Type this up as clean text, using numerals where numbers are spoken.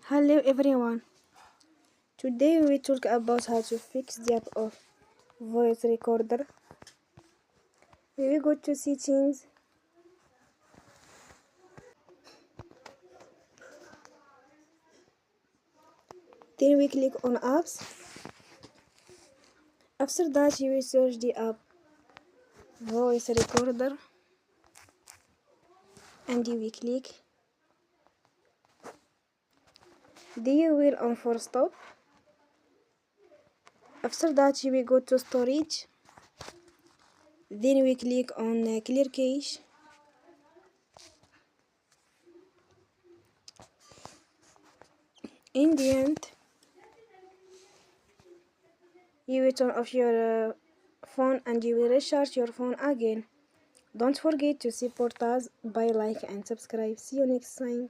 Hello everyone. Today we talk about how to fix the app of voice recorder. We will go to settings. Then we click on apps. After that you will search the app voice recorder and you will click. Then you will on for stop. After that you will go to storage. Then we click on clear cache. In the end, you will turn off your phone and you will recharge your phone again. Don't forget to support us by like and subscribe. See you next time.